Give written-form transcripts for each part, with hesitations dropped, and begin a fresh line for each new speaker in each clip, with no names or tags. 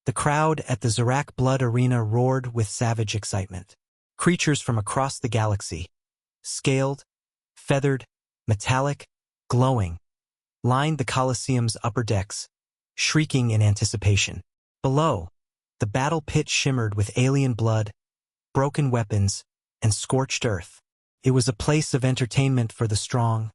The crowd at the Zarak Blood Arena roared with savage excitement. Creatures from across the galaxy, scaled, feathered, metallic, glowing, lined the Colosseum's upper decks, shrieking in anticipation. Below, the battle pit shimmered with alien blood, broken weapons, and scorched earth. It was a place of entertainment for the strong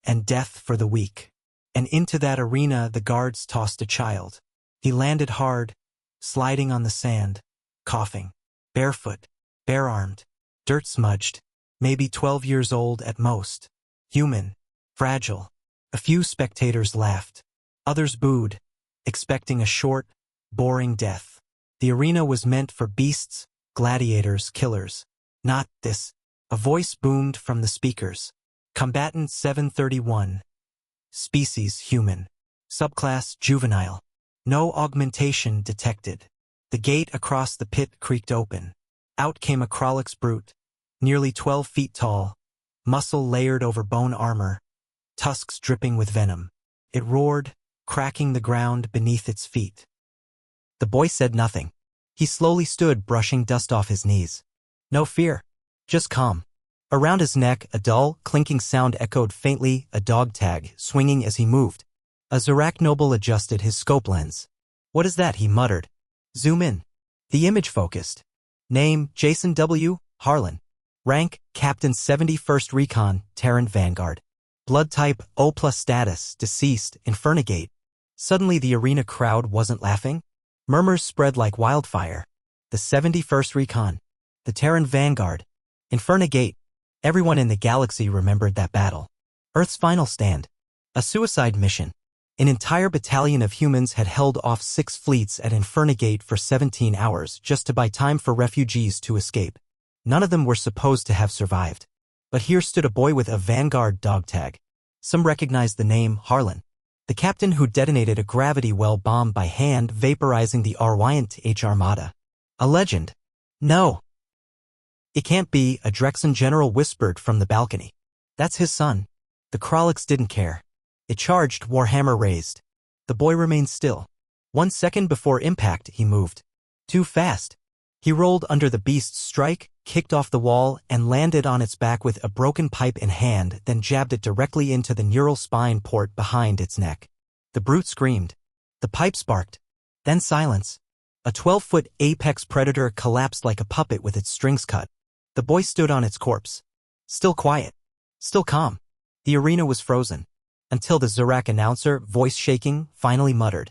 and death for the weak. And into that arena the guards tossed a child. He landed hard, sliding on the sand, coughing, barefoot, bare-armed, dirt-smudged, maybe 12 years old at most. Human, fragile. A few spectators laughed. Others booed, expecting a short, boring death. The arena was meant for beasts, gladiators, killers. Not this. A voice boomed from the speakers. Combatant 731. Species human. Subclass juvenile. No augmentation detected. The gate across the pit creaked open. Out came a Krolix brute, nearly 12 feet tall, muscle layered over bone armor, tusks dripping with venom. It roared, cracking the ground beneath its feet. The boy said nothing. He slowly stood, brushing dust off his knees. No fear, just calm. Around his neck, a dull, clinking sound echoed faintly, a dog tag, swinging as he moved. A Zarak noble adjusted his scope lens. What is that? He muttered. Zoom in. The image focused. Name, Jason W. Harlan. Rank, Captain 71st Recon, Terran Vanguard. Blood type, O+ status, deceased, Infernigate. Suddenly the arena crowd wasn't laughing. Murmurs spread like wildfire. The 71st Recon. The Terran Vanguard. Infernigate. Everyone in the galaxy remembered that battle. Earth's final stand. A suicide mission. An entire battalion of humans had held off 6 fleets at Infernigate for 17 hours just to buy time for refugees to escape. None of them were supposed to have survived. But here stood a boy with a Vanguard dog tag. Some recognized the name Harlan, the captain who detonated a gravity well bomb by hand, vaporizing the Arwyant H Armada. A legend. No. It can't be, a Drexen general whispered from the balcony. That's his son. The Krolix didn't care. It charged, Warhammer raised. The boy remained still. 1 second before impact, he moved. Too fast. He rolled under the beast's strike, kicked off the wall, and landed on its back with a broken pipe in hand, then jabbed it directly into the neural spine port behind its neck. The brute screamed. The pipe sparked. Then silence. A 12-foot apex predator collapsed like a puppet with its strings cut. The boy stood on its corpse. Still quiet. Still calm. The arena was frozen. Until the Zarak announcer, voice shaking, finally muttered.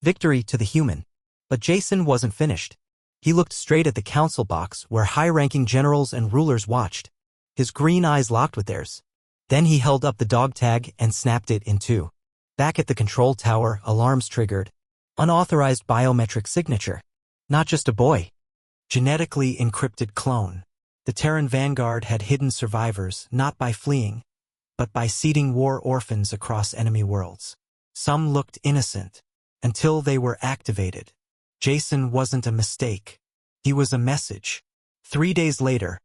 Victory to the human. But Jason wasn't finished. He looked straight at the council box where high-ranking generals and rulers watched. His green eyes locked with theirs. Then he held up the dog tag and snapped it in two. Back at the control tower, alarms triggered. Unauthorized biometric signature. Not just a boy. Genetically encrypted clone. The Terran Vanguard had hidden survivors, not by fleeing, but by seeding war orphans across enemy worlds. Some looked innocent, until they were activated. Jason wasn't a mistake. He was a message. 3 days later,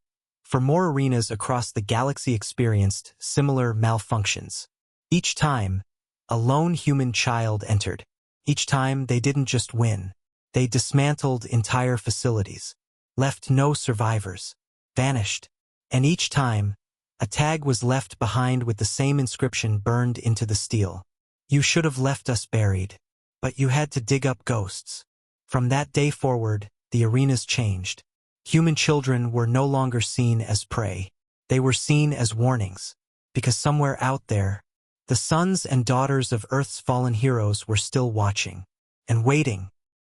4 more arenas across the galaxy experienced similar malfunctions. Each time, a lone human child entered. Each time, they didn't just win. They dismantled entire facilities, left no survivors, vanished. And each time, a tag was left behind with the same inscription burned into the steel. You should have left us buried, but you had to dig up ghosts. From that day forward, the arenas changed. Human children were no longer seen as prey. They were seen as warnings, because somewhere out there, the sons and daughters of Earth's fallen heroes were still watching and waiting